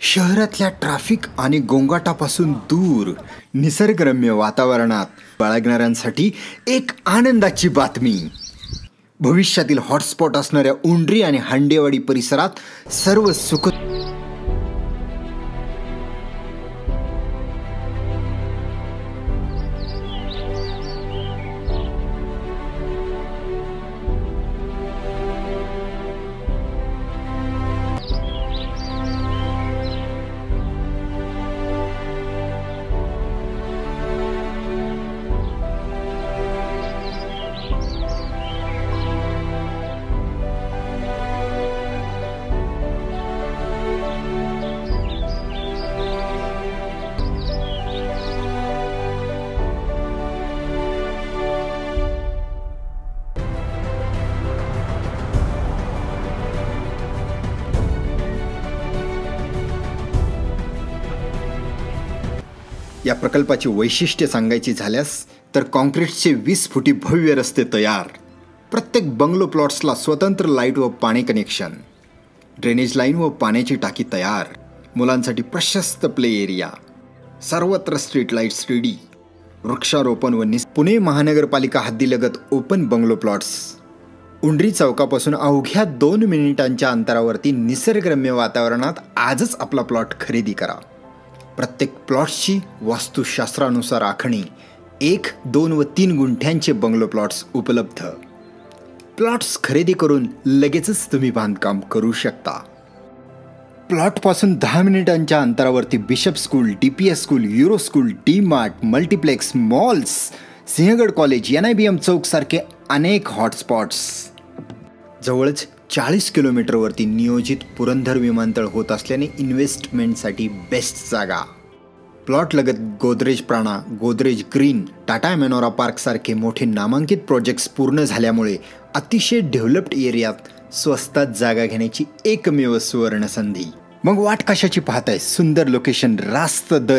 शहरातल्या ट्रॅफिक आणि गोंगाटापासून दूर निसर्गरम्य वातावरणात बाळगणाऱ्यांसाठी एक आनंदाची बातमी. भविष्यातील हॉटस्पॉट असणाऱ्या उंडरी आणि हांडेवाडी परिसरात सर्व सुख या प्रकल्पाची वैशिष्ट्ये सांगायची झाल्यास तर कॉन्क्रीटचे 20 फुटी भव्य रस्ते तयार, प्रत्येक बंगलो प्लॉट्सला स्वतंत्र लाईट व पाणी कनेक्शन, ड्रेनेज लाईन व पाण्याची टाकी तयार, मुलांसाठी प्रशस्त प्ले एरिया, सर्वत्र स्ट्रीट लाईट्स रेडी, वृक्षारोपण व पुणे महानगरपालिका हद्दीलगत ओपन बंगलो प्लॉट्स. उंडरी चौकापासून अवघ्या 2 मिनिटांच्या अंतरावरती निसर्गरम्य वातावरणात आजच आपला प्लॉट खरेदी करा. प्रत्येक प्लॉट्सची वास्तुशास्त्रानुसार आखणी, 1, 2 व 3 गुंठ्यांचे बंगलो प्लॉट्स उपलब्ध. प्लॉट्स खरेदी करून लगेचच तुम्ही बांधकाम करू शकता. प्लॉटपासून 10 मिनिटांच्या अंतरावरती bishop school, DPS school, euro school, D-Mart, multiplex, malls, Sinhagad college, NIBM चौक सारखे अनेक हॉटस्पॉट्स. जवळच 40 किलोमीटरवरती नियोजित पुरंदर विमानतळ होत असल्याने इन्व्हेस्टमेंटसाठी बेस्ट जागा. प्लॉट लगत गोदरेज प्राणा, Godrej green, Tata minora park सारखे मोठे नामांकित प्रोजेक्ट्स पूर्ण झाल्यामुळे अतिशय डेव्हलप्ड एरियात स्वस्तात जागा घेण्याची एकमेव सुवर्ण संधी. मग वाट कशाची पाहताय? सुंदर लोकेशन, रास्त दर